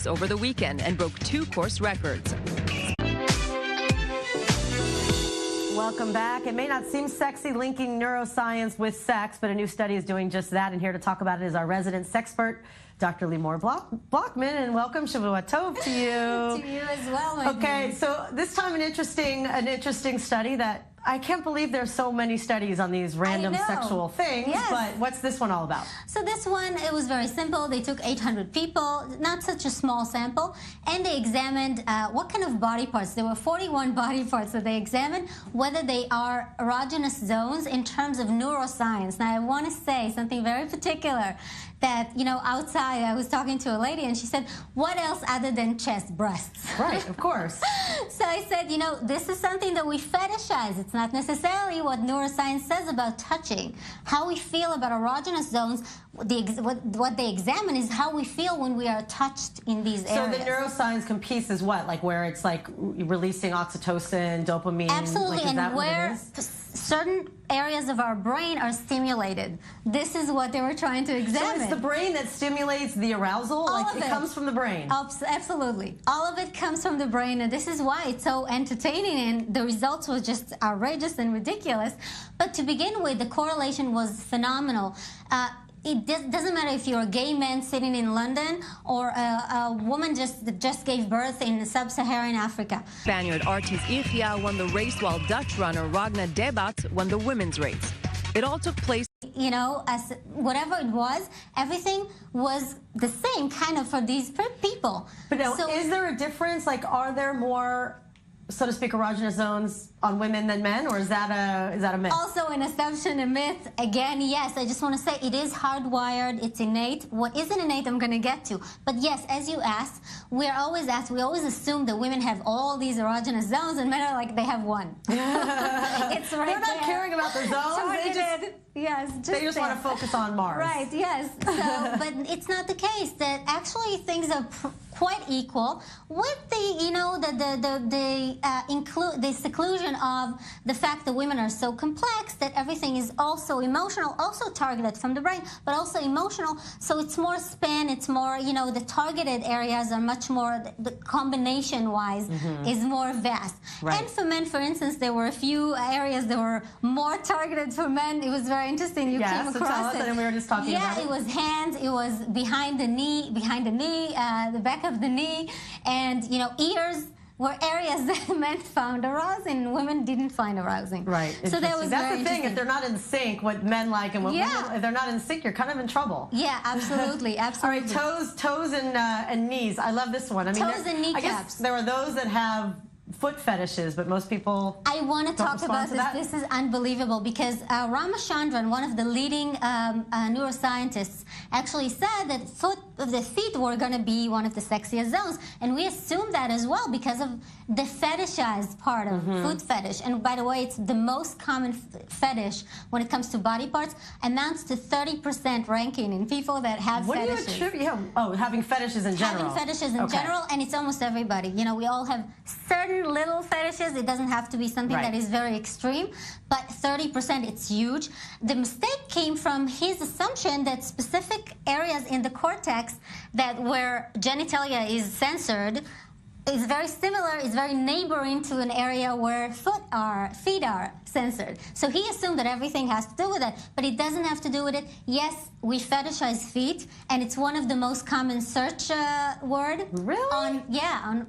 pace over the weekend and broke 2 course records. Welcome back. It may not seem sexy linking neuroscience with sex, but a new study is doing just that. And here to talk about it is our resident sexpert, Dr. Limor BLOCKMAN, and welcome, Shavua Tov, to you. To you as well, my Okay, dear. so this time an interesting study that I can't believe there's so many studies on these random sexual things, yes. But what's this one all about? So this one, it was very simple. They took 800 people, not such a small sample, and they examined what kind of body parts. There were 41 body parts that they examined, whether they are erogenous zones in terms of neuroscience. Now, I want to say something very particular that, you know, outside I was talking to a lady and she said, what else other than chest, breasts? Right, of course. So I said, you know, this is something that we fetishize. It's not necessarily what neuroscience says about touching. How we feel about erogenous zones, what they examine is how we feel when we are touched in these areas. So the neuroscience can piece is what? Like where it's like releasing oxytocin, dopamine? Absolutely, like, and where certain areas of our brain are stimulated. This is what they were trying to examine. So it's the brain that stimulates the arousal? All like of it comes from the brain? Absolutely. All of it comes from the brain, and this is why it's so entertaining, and the results were just outrageous and ridiculous. But to begin with, the correlation was phenomenal. It doesn't matter if you're a gay man sitting in London or a woman that just gave birth in sub-Saharan Africa. Spaniard Artis Ichia won the race, while Dutch runner Ragna Debat won the women's race. It all took place. You know, as whatever it was, everything was the same kind of for these people. But now, is there a difference? Like, are there more, so to speak, erogenous zones on women than men, or is that a myth? Also an assumption, a myth. Again, yes, I just want to say it is hardwired, it's innate. What isn't innate, I'm going to get to. But yes, as you asked, we always assume that women have all these erogenous zones, and men are like, they have one. It's right They're not there. caring about their zones. They just want to focus on Mars. Right, yes. So, but it's not the case. That actually things are quite equal with the, you know, the seclusion of the fact that women are so complex, that everything is also emotional, also targeted from the brain, but also emotional. So it's more span, it's more, you know, the targeted areas are much more, the combination-wise is more vast. Right. And for men, for instance, there were a few areas that were more targeted for men. It was very interesting. You came across it. And we were just talking about it. Yeah, it was hands, it was behind the knee, the back of the knee, and, you know, ears were areas that men found arousing and women didn't find arousing. Right. So that was That's the thing. If they're not in sync, what men like and what women, if they're not in sync, you're kind of in trouble. Yeah, absolutely, absolutely. All right, toes and knees. I love this one. I mean, toes and kneecaps. I guess there are those that have foot fetishes, but most people I want to talk about this. This is unbelievable because Ramachandran, one of the leading neuroscientists, actually said that the feet were going to be one of the sexiest zones, and we assume that as well because of the fetishized part of foot fetish. And by the way, it's the most common fetish when it comes to body parts, amounts to 30% ranking in people that have fetishes. What do you attribute? Oh, having fetishes in general. Having fetishes in general, and it's almost everybody. You know, we all have certain little fetishes. It doesn't have to be something that is very extreme, but 30%, it's huge. The mistake came from his assumption that specific areas in the cortex where genitalia is censored is very similar, is very neighboring to an area where feet are censored. So he assumed that everything has to do with it, but it doesn't have to do with it. Yes, we fetishize feet, and it's one of the most common search word. Really?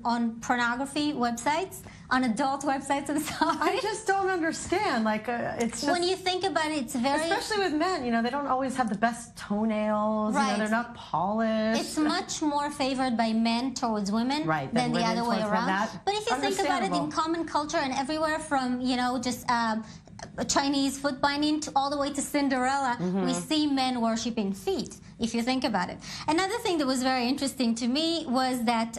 On pornography websites, on adult websites, I'm sorry. I just don't understand. Like, it's just... When you think about it, it's very... Especially with men, you know, they don't always have the best toenails. Right. You know, they're not polished. It's much more favored by men towards women than the other way around. But if you think about it in common culture and everywhere from, you know, just Chinese foot binding all the way to Cinderella, we see men worshiping feet, if you think about it. Another thing that was very interesting to me was that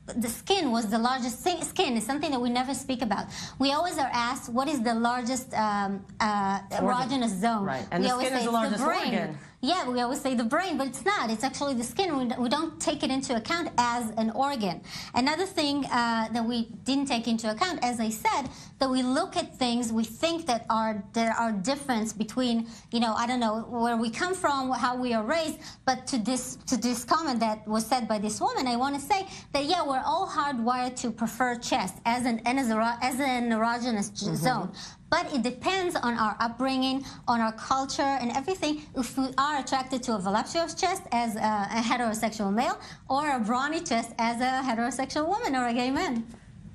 the skin was the largest skin is something that we never speak about. We always are asked what is the largest erogenous zone. Right, and we the always skin say is the largest brain. organ. yeah, we always say the brain, but it's not. It's actually the skin. We don't take it into account as an organ. Another thing that we didn't take into account, as I said, that we look at things, we think that there are difference between, you know, I don't know, where we come from, how we are raised, but to this comment that was said by this woman, I want to say that, yeah, we're all hardwired to prefer chest as an erogenous zone. But it depends on our upbringing, on our culture, and everything. If we are attracted to a voluptuous chest as a heterosexual male, or a brawny chest as a heterosexual woman or a gay man.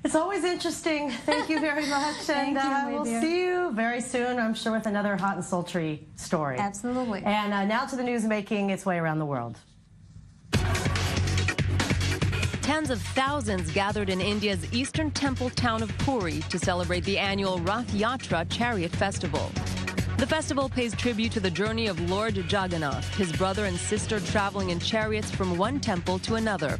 It's always interesting. Thank you very much. And we'll see you very soon, I'm sure, with another hot and sultry story. Absolutely. And now to the news making its way around the world. Tens of thousands gathered in India's eastern temple town of Puri to celebrate the annual RATH YATRA Chariot Festival. The festival pays tribute to the journey of Lord Jagannath, his brother and sister traveling in chariots from one temple to another.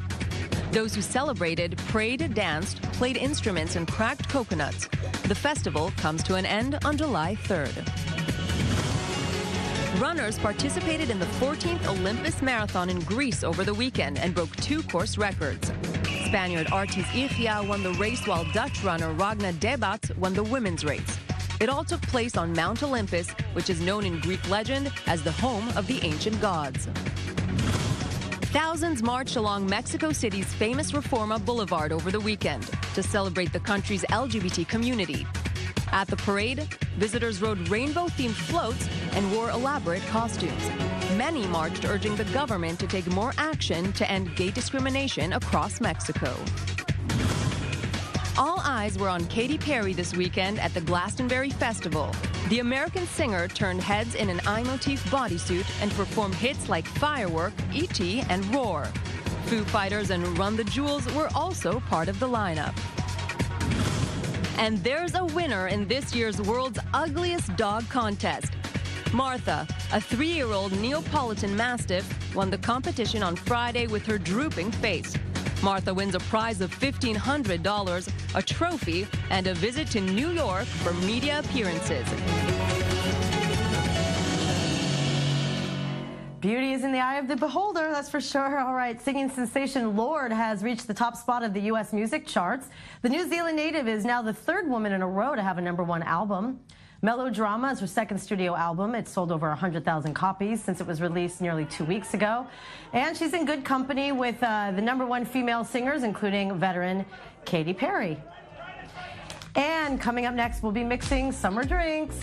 Those who celebrated prayed, danced, played instruments, and cracked coconuts. The festival comes to an end on July 3rd. Runners participated in the 14th Olympus Marathon in Greece over the weekend and broke 2 course records. Spaniard Artis Ichia won the race while Dutch runner Ragna Debat won the women's race. It all took place on Mount Olympus, which is known in Greek legend as the home of the ancient gods. Thousands marched along Mexico City's famous Reforma Boulevard over the weekend to celebrate the country's LGBT community. At the parade, visitors rode rainbow-themed floats and wore elaborate costumes. Many marched urging the government to take more action to end gay discrimination across Mexico. All eyes were on Katy Perry this weekend at the Glastonbury Festival. The American singer turned heads in an eye motif bodysuit and performed hits like Firework, E.T., and Roar. Foo Fighters and Run the Jewels were also part of the lineup. And there's a winner in this year's World's Ugliest Dog Contest. Martha, a 3-year-old Neapolitan Mastiff, won the competition on Friday with her drooping face. Martha wins a prize of $1,500, a trophy, and a visit to New York for media appearances. Beauty is in the eye of the beholder, that's for sure. All right, singing sensation Lorde has reached the top spot of the U.S. music charts. The New Zealand native is now the 3rd woman in a row to have a #1 album. Melodrama is her 2nd studio album. It's sold over 100,000 copies since it was released nearly 2 weeks ago. And she's in good company with the #1 female singers, including veteran Katy Perry. And coming up next, we'll be mixing summer drinks.